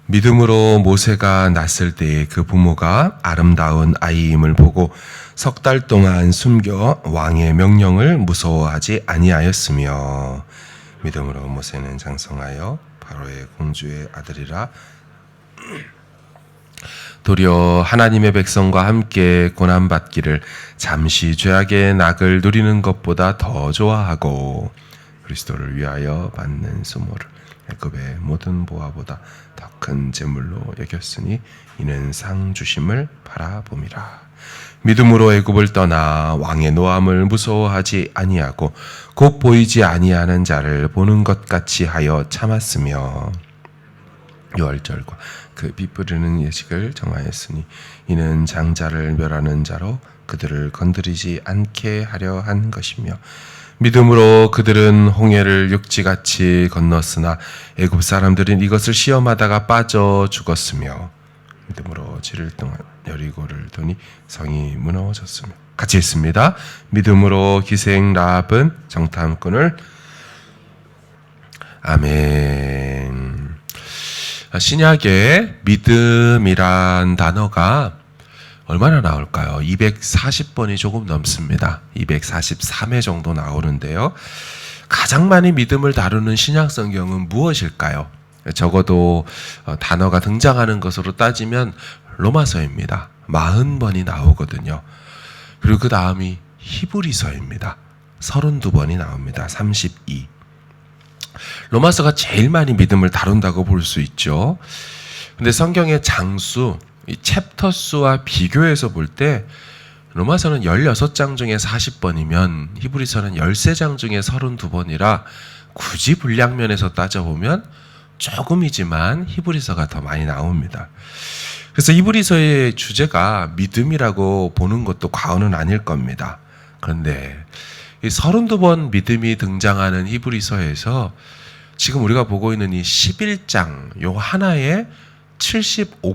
믿음으로 모세가 낳았을 때에 그 부모가 아름다운 아이임을 보고 석 달 동안 숨겨 왕의 명령을 무서워하지 아니하였으며 믿음으로 모세는 장성하여 바로의 공주의 아들이라 도리어 하나님의 백성과 함께 고난받기를 잠시 죄악의 낙을 누리는 것보다 더 좋아하고 그리스도를 위하여 받는 수모를 애굽의 모든 보화보다 더 큰 재물로 여겼으니 이는 상 주심을 바라봄이라. 믿음으로 애굽을 떠나 왕의 노함을 무서워하지 아니하고 곧 보이지 아니하는 자를 보는 것 같이 하여 참았으며 유월절과 그 빗부르는 예식을 정하였으니 이는 장자를 멸하는 자로 그들을 건드리지 않게 하려 한 것이며 믿음으로 그들은 홍해를 육지같이 건넜으나 애굽 사람들은 이것을 시험하다가 빠져 죽었으며 믿음으로 7일 동안 여리고를 도니 성이 무너졌으며 같이 읽습니다. 믿음으로 기생 라합은 정탐꾼을 아멘. 신약에 믿음이란 단어가 얼마나 나올까요? 240번이 조금 넘습니다. 243회 정도 나오는데요. 가장 많이 믿음을 다루는 신약 성경은 무엇일까요? 적어도 단어가 등장하는 것으로 따지면 로마서입니다. 40번이 나오거든요. 그리고 그 다음이 히브리서입니다. 32번이 나옵니다. 32. 로마서가 제일 많이 믿음을 다룬다고 볼 수 있죠. 근데 성경의 장수, 이 챕터 수와 비교해서 볼 때 로마서는 16장 중에 40번이면 히브리서는 13장 중에 32번이라 굳이 분량면에서 따져보면 조금이지만 히브리서가 더 많이 나옵니다. 그래서 히브리서의 주제가 믿음이라고 보는 것도 과언은 아닐 겁니다. 그런데 이 32번 믿음이 등장하는 히브리서에서 지금 우리가 보고 있는 이 11장 요 하나에 75%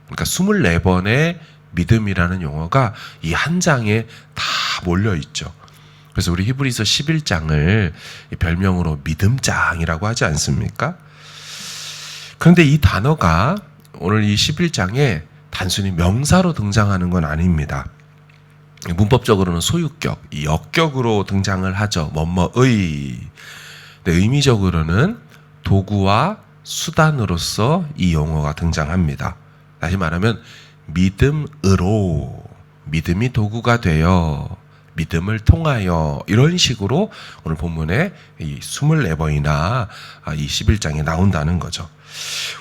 그러니까 24번의 믿음이라는 용어가 이 한 장에 다 몰려 있죠. 그래서 우리 히브리서 11장을 별명으로 믿음장이라고 하지 않습니까? 그런데 이 단어가 오늘 이 11장에 단순히 명사로 등장하는 건 아닙니다. 문법적으로는 소유격, 역격으로 등장을 하죠. 뭐뭐의. 근데 의미적으로는 도구와 수단으로서 이 용어가 등장합니다. 다시 말하면 믿음으로, 믿음이 도구가 되어, 믿음을 통하여 이런 식으로 오늘 본문에 이 24번이나 이 11장에 나온다는 거죠.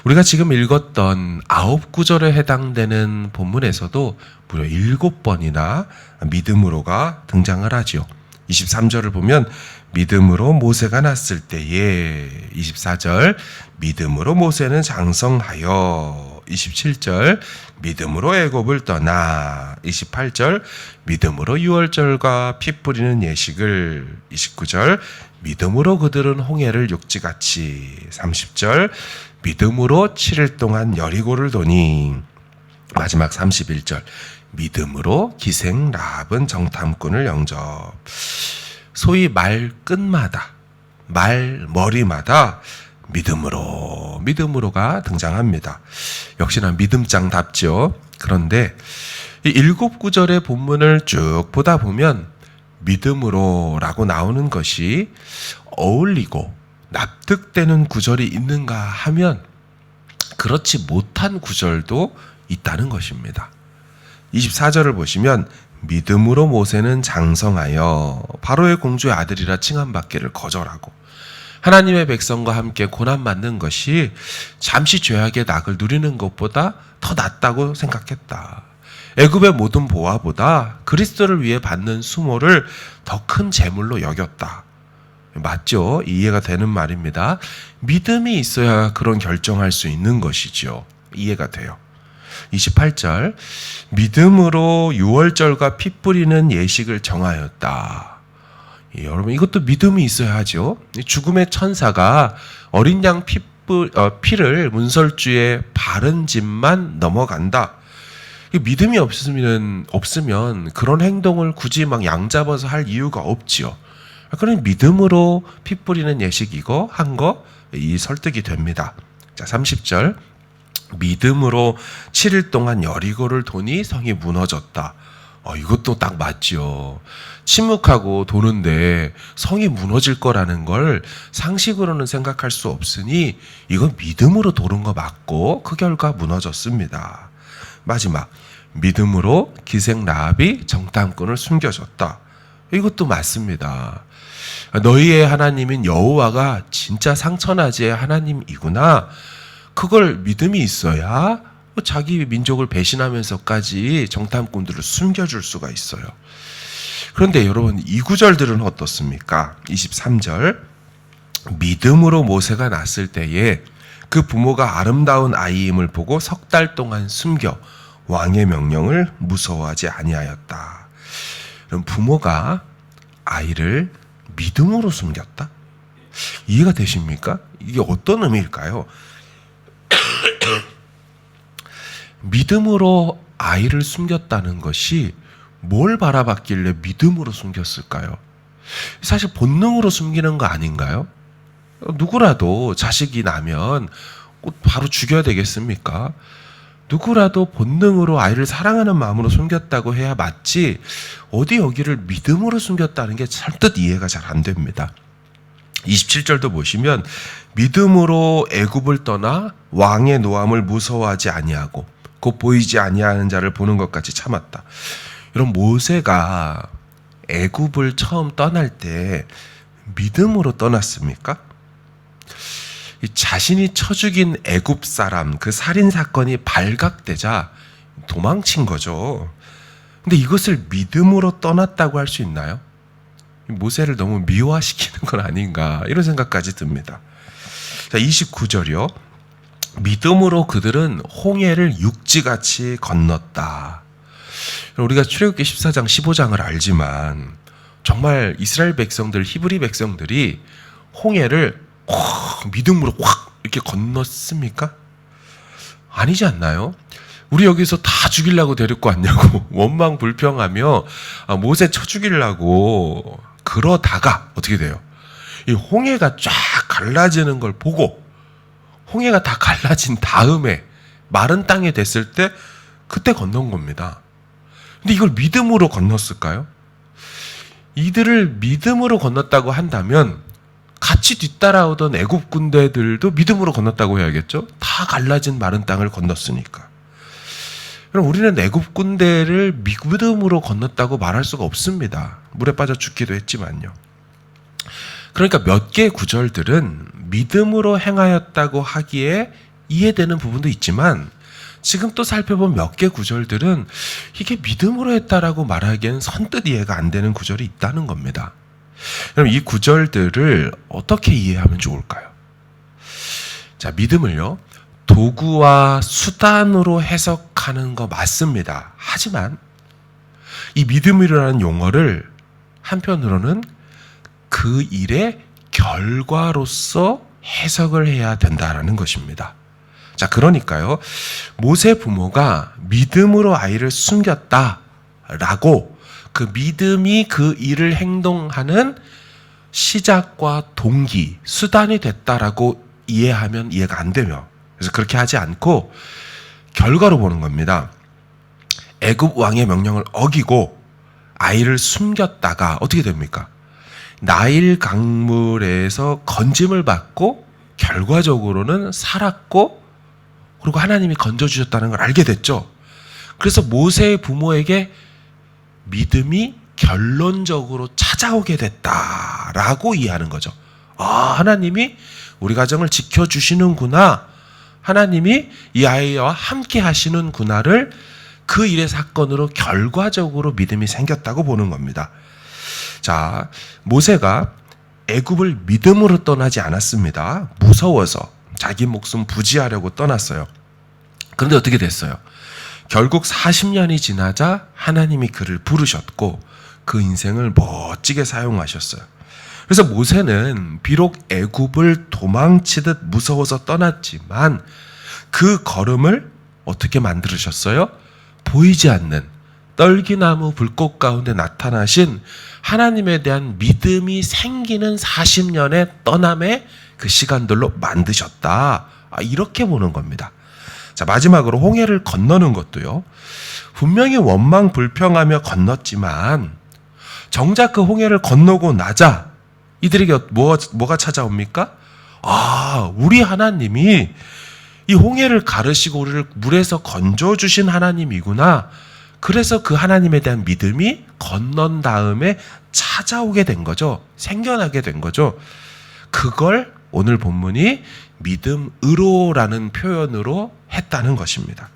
우리가 지금 읽었던 9구절에 해당되는 본문에서도 무려 7번이나 믿음으로가 등장을 하죠. 23절을 보면 믿음으로 모세가 났을 때에 24절 믿음으로 모세는 장성하여 27절 믿음으로 애굽을 떠나 28절 믿음으로 유월절과 피 뿌리는 예식을 29절 믿음으로 그들은 홍해를 육지같이 30절 믿음으로 7일 동안 여리고를 도니 마지막 31절 믿음으로 기생 라합은 정탐꾼을 영접. 소위 말 끝마다 말 머리마다 믿음으로가 등장합니다. 역시나 믿음장답죠. 그런데 이 7구절의 본문을 쭉 보다 보면 믿음으로라고 나오는 것이 어울리고 납득되는 구절이 있는가 하면 그렇지 못한 구절도 있다는 것입니다. 24절을 보시면 믿음으로 모세는 장성하여 바로의 공주의 아들이라 칭함받기를 거절하고 하나님의 백성과 함께 고난받는 것이 잠시 죄악의 낙을 누리는 것보다 더 낫다고 생각했다. 애굽의 모든 보화보다 그리스도를 위해 받는 수모를 더 큰 재물로 여겼다. 맞죠? 이해가 되는 말입니다. 믿음이 있어야 그런 결정할 수 있는 것이죠. 이해가 돼요. 28절 믿음으로 유월절과 피 뿌리는 예식을 정하였다. 여러분 이것도 믿음이 있어야 하죠. 죽음의 천사가 어린 양 피를 문설주에 바른 집만 넘어간다. 믿음이 없으면 그런 행동을 굳이 막 양 잡아서 할 이유가 없지요. 그런 믿음으로 피 뿌리는 예식 이거 한 거 이 설득이 됩니다. 자, 30절. 믿음으로 7일 동안 여리고를 도니 성이 무너졌다. 이것도 딱 맞죠. 침묵하고 도는데 성이 무너질 거라는 걸 상식으로는 생각할 수 없으니 이건 믿음으로 도는 거 맞고 그 결과 무너졌습니다. 마지막, 믿음으로 기생 라합이 정탐꾼을 숨겨줬다. 이것도 맞습니다. 너희의 하나님인 여호와가 진짜 상천하지의 하나님이구나. 그걸 믿음이 있어야 자기 민족을 배신하면서까지 정탐꾼들을 숨겨줄 수가 있어요. 그런데 여러분, 이 구절들은 어떻습니까? 23절. 믿음으로 모세가 낳았을 때에 그 부모가 아름다운 아이임을 보고 석 달 동안 숨겨 왕의 명령을 무서워하지 아니하였다. 그럼 부모가 아이를 믿음으로 숨겼다? 이해가 되십니까? 이게 어떤 의미일까요? 믿음으로 아이를 숨겼다는 것이 뭘 바라봤길래 믿음으로 숨겼을까요? 사실 본능으로 숨기는 거 아닌가요? 누구라도 자식이 나면 바로 죽여야 되겠습니까? 누구라도 본능으로 아이를 사랑하는 마음으로 숨겼다고 해야 맞지, 어디 여기를 믿음으로 숨겼다는 게 선뜻 이해가 잘 안 됩니다. 27절도 보시면 믿음으로 애굽을 떠나 왕의 노함을 무서워하지 아니하고 곧 보이지 아니하는 자를 보는 것 같이 참았다. 이런 모세가 애굽을 처음 떠날 때 믿음으로 떠났습니까? 자신이 쳐 죽인 애굽 사람, 그 살인 사건이 발각되자 도망친 거죠. 근데 이것을 믿음으로 떠났다고 할 수 있나요? 모세를 너무 미화시키는 건 아닌가, 이런 생각까지 듭니다. 자, 29절이요. 믿음으로 그들은 홍해를 육지같이 건넜다. 우리가 출애굽기 14장 15장을 알지만 정말 이스라엘 백성들, 히브리 백성들이 홍해를 믿음으로 확 이렇게 건넜습니까? 아니지 않나요? 우리 여기서 다 죽이려고 데리고 왔냐고 원망 불평하며 모세 쳐 죽이려고 그러다가 어떻게 돼요? 이 홍해가 쫙 갈라지는 걸 보고, 홍해가 다 갈라진 다음에 마른 땅에 됐을 때 그때 건넌 겁니다. 근데 이걸 믿음으로 건넜을까요? 이들을 믿음으로 건넜다고 한다면 같이 뒤따라오던 애굽 군대들도 믿음으로 건넜다고 해야겠죠? 다 갈라진 마른 땅을 건넜으니까. 그럼 우리는 애굽 군대를 믿음으로 건넜다고 말할 수가 없습니다. 물에 빠져 죽기도 했지만요. 그러니까 몇 개의 구절들은 믿음으로 행하였다고 하기에 이해되는 부분도 있지만, 지금 또 살펴본 몇 개 구절들은 이게 믿음으로 했다라고 말하기엔 선뜻 이해가 안 되는 구절이 있다는 겁니다. 그럼 이 구절들을 어떻게 이해하면 좋을까요? 자, 믿음을요, 도구와 수단으로 해석하는 거 맞습니다. 하지만 이 믿음이라는 용어를 한편으로는 그 일의 결과로서 해석을 해야 된다라는 것입니다. 자, 그러니까요, 모세 부모가 믿음으로 아이를 숨겼다라고 그 믿음이 그 일을 행동하는 시작과 동기, 수단이 됐다라고 이해하면 이해가 안 되며, 그래서 그렇게 하지 않고 결과로 보는 겁니다. 애굽 왕의 명령을 어기고 아이를 숨겼다가 어떻게 됩니까? 나일 강물에서 건짐을 받고 결과적으로는 살았고, 그리고 하나님이 건져주셨다는 걸 알게 됐죠. 그래서 모세의 부모에게 믿음이 결론적으로 찾아오게 됐다라고 이해하는 거죠. 하나님이 우리 가정을 지켜주시는구나, 하나님이 이 아이와 함께 하시는구나를 그 일의 사건으로 결과적으로 믿음이 생겼다고 보는 겁니다. 자, 모세가 애굽을 믿음으로 떠나지 않았습니다. 무서워서 자기 목숨 부지하려고 떠났어요. 그런데 어떻게 됐어요? 결국 40년이 지나자 하나님이 그를 부르셨고 그 인생을 멋지게 사용하셨어요. 그래서 모세는 비록 애굽을 도망치듯 무서워서 떠났지만 그 걸음을 어떻게 만들으셨어요? 보이지 않는 떨기나무 불꽃 가운데 나타나신 하나님에 대한 믿음이 생기는 40년의 떠남의 그 시간들로 만드셨다. 이렇게 보는 겁니다. 자, 마지막으로 홍해를 건너는 것도요. 분명히 원망 불평하며 건넜지만 정작 그 홍해를 건너고 나자 이들에게 뭐가 찾아옵니까? 우리 하나님이 이 홍해를 가르시고 우리를 물에서 건져주신 하나님이구나. 그래서 그 하나님에 대한 믿음이 건넌 다음에 찾아오게 된 거죠. 생겨나게 된 거죠. 그걸 오늘 본문이 믿음으로라는 표현으로 했다는 것입니다.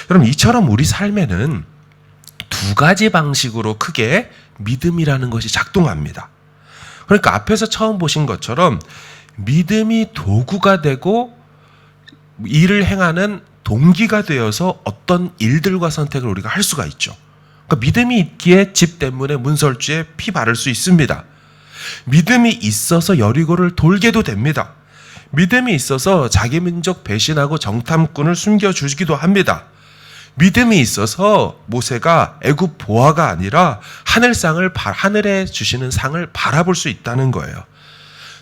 여러분, 이처럼 우리 삶에는 두 가지 방식으로 크게 믿음이라는 것이 작동합니다. 그러니까 앞에서 처음 보신 것처럼 믿음이 도구가 되고 일을 행하는 동기가 되어서 어떤 일들과 선택을 우리가 할 수가 있죠. 그러니까 믿음이 있기에 집 때문에 문설주에 피 바를 수 있습니다. 믿음이 있어서 여리고를 돌게도 됩니다. 믿음이 있어서 자기 민족 배신하고 정탐꾼을 숨겨주기도 합니다. 믿음이 있어서 모세가 애굽 보아가 아니라 하늘에 주시는 상을 바라볼 수 있다는 거예요.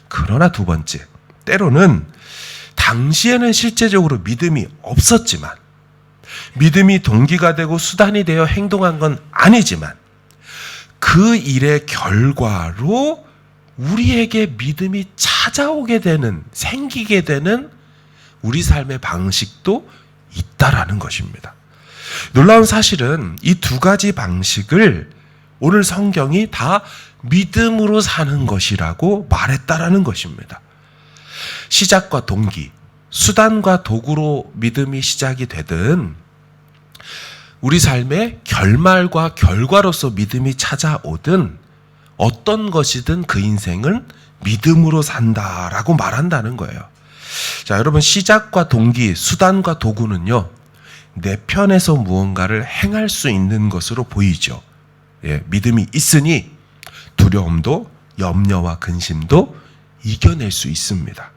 그러나 두 번째, 때로는 당시에는 실제적으로 믿음이 없었지만, 믿음이 동기가 되고 수단이 되어 행동한 건 아니지만, 그 일의 결과로 우리에게 믿음이 찾아오게 되는, 생기게 되는 우리 삶의 방식도 있다라는 것입니다. 놀라운 사실은 이 두 가지 방식을 오늘 성경이 다 믿음으로 사는 것이라고 말했다라는 것입니다. 시작과 동기, 수단과 도구로 믿음이 시작이 되든 우리 삶의 결말과 결과로서 믿음이 찾아오든 어떤 것이든 그 인생은 믿음으로 산다라고 말한다는 거예요. 자, 여러분, 시작과 동기, 수단과 도구는요, 내 편에서 무언가를 행할 수 있는 것으로 보이죠. 믿음이 있으니 두려움도 염려와 근심도 이겨낼 수 있습니다.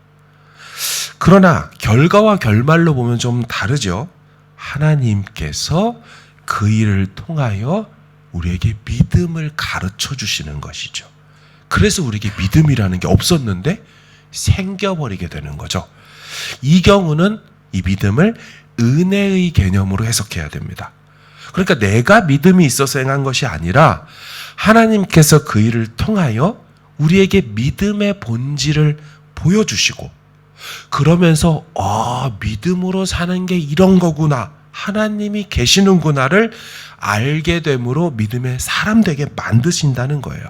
그러나 결과와 결말로 보면 좀 다르죠. 하나님께서 그 일을 통하여 우리에게 믿음을 가르쳐 주시는 것이죠. 그래서 우리에게 믿음이라는 게 없었는데 생겨버리게 되는 거죠. 이 경우는 이 믿음을 은혜의 개념으로 해석해야 됩니다. 그러니까 내가 믿음이 있어서 행한 것이 아니라 하나님께서 그 일을 통하여 우리에게 믿음의 본질을 보여주시고, 그러면서 믿음으로 사는 게 이런 거구나, 하나님이 계시는구나를 알게 됨으로 믿음의 사람 되게 만드신다는 거예요.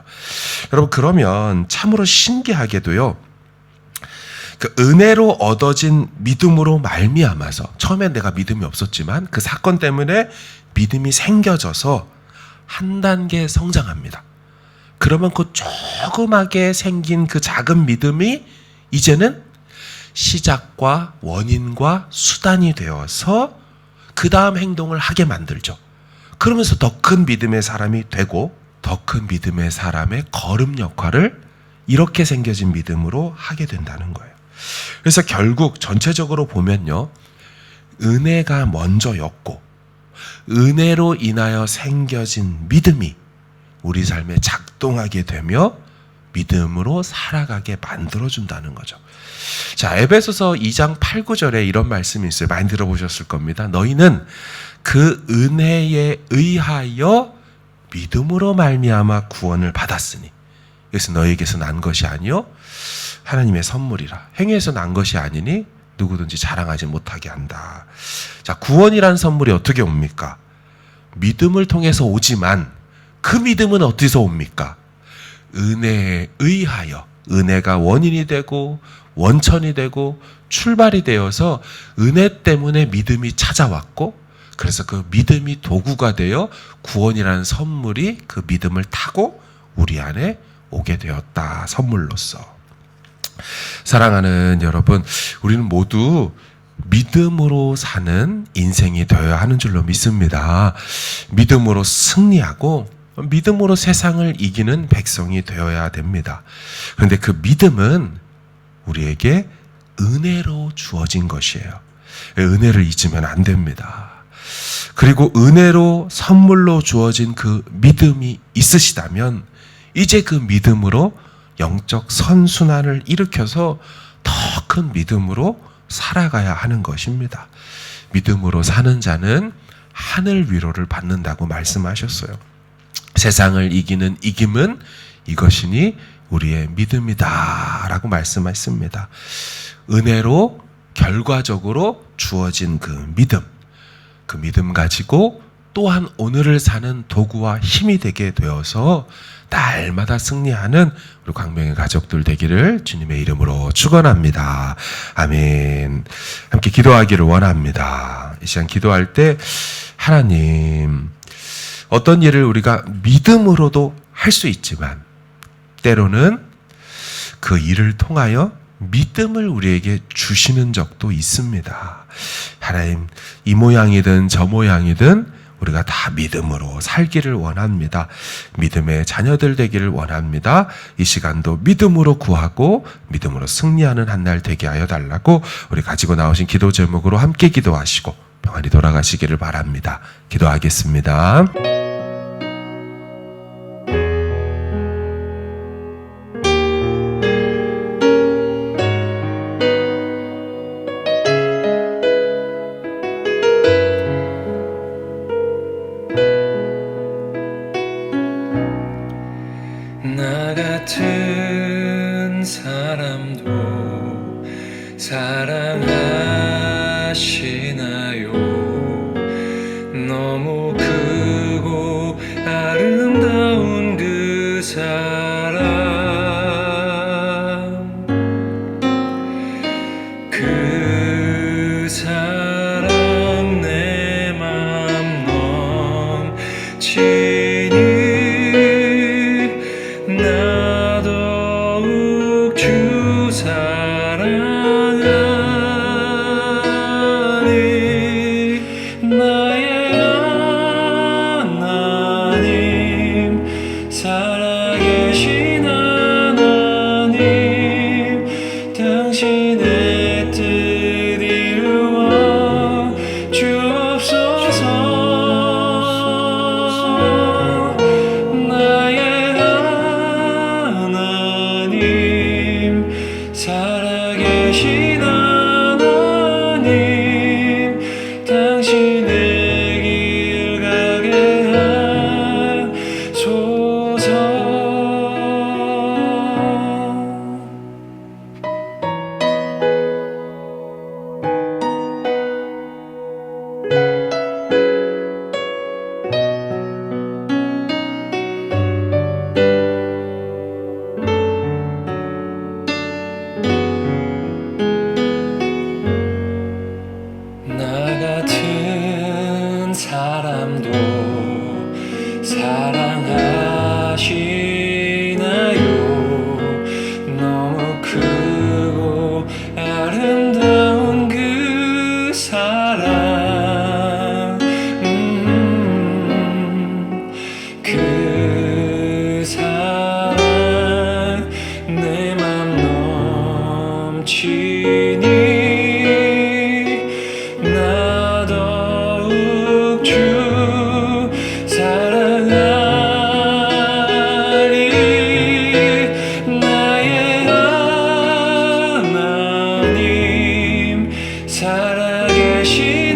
여러분, 그러면 참으로 신기하게도요, 그 은혜로 얻어진 믿음으로 말미암아서, 처음엔 내가 믿음이 없었지만 그 사건 때문에 믿음이 생겨져서 한 단계 성장합니다. 그러면 그 조그맣게 생긴 그 작은 믿음이 이제는 시작과 원인과 수단이 되어서 그 다음 행동을 하게 만들죠. 그러면서 더 큰 믿음의 사람이 되고, 더 큰 믿음의 사람의 걸음 역할을 이렇게 생겨진 믿음으로 하게 된다는 거예요. 그래서 결국 전체적으로 보면요, 은혜가 먼저였고 은혜로 인하여 생겨진 믿음이 우리 삶에 작동하게 되며 믿음으로 살아가게 만들어준다는 거죠. 자, 에베소서 2장 8, 9절에 이런 말씀이 있어요. 많이 들어보셨을 겁니다. 너희는 그 은혜에 의하여 믿음으로 말미암아 구원을 받았으니, 그래서 너희에게서 난 것이 아니요 하나님의 선물이라. 행위에서 난 것이 아니니 누구든지 자랑하지 못하게 한다. 자, 구원이란 선물이 어떻게 옵니까? 믿음을 통해서 오지만 그 믿음은 어디서 옵니까? 은혜에 의하여, 은혜가 원인이 되고 원천이 되고 출발이 되어서 은혜 때문에 믿음이 찾아왔고, 그래서 그 믿음이 도구가 되어 구원이라는 선물이 그 믿음을 타고 우리 안에 오게 되었다, 선물로서. 사랑하는 여러분, 우리는 모두 믿음으로 사는 인생이 되어야 하는 줄로 믿습니다. 믿음으로 승리하고 믿음으로 세상을 이기는 백성이 되어야 됩니다. 그런데 그 믿음은 우리에게 은혜로 주어진 것이에요. 은혜를 잊으면 안 됩니다. 그리고 은혜로 선물로 주어진 그 믿음이 있으시다면 이제 그 믿음으로 영적 선순환을 일으켜서 더 큰 믿음으로 살아가야 하는 것입니다. 믿음으로 사는 자는 하늘 위로를 받는다고 말씀하셨어요. 세상을 이기는 이김은 이것이니 우리의 믿음이다 라고 말씀하셨습니다. 은혜로 결과적으로 주어진 그 믿음 가지고 또한 오늘을 사는 도구와 힘이 되게 되어서 날마다 승리하는 우리 광명의 가족들 되기를 주님의 이름으로 축원합니다. 아멘. 함께 기도하기를 원합니다. 이 시간 기도할 때 하나님, 어떤 일을 우리가 믿음으로도 할 수 있지만 때로는 그 일을 통하여 믿음을 우리에게 주시는 적도 있습니다. 하나님, 이 모양이든 저 모양이든 우리가 다 믿음으로 살기를 원합니다. 믿음의 자녀들 되기를 원합니다. 이 시간도 믿음으로 구하고 믿음으로 승리하는 한 날 되게 하여 달라고 우리 가지고 나오신 기도 제목으로 함께 기도하시고 평안히 돌아가시기를 바랍니다. 기도하겠습니다. 나 같은 사람도 사랑하시나요? 너무 크고 아름다운 그 사랑, 그 사랑 내 맘 넘치니 나 더욱 주 사랑하니 나의 하나님, 살아계신 하나님, 당신의 뜻 이루어 주옵소서. 살아계신 하나님, 당신의 길 가게 하소서. 나 같은 사람도 사랑하시나요? 너무 크고 아름다운 그 사랑, 그 사랑 내 맘 넘치니 나 더욱 주 사랑하리. 나의 하나님, 살아계신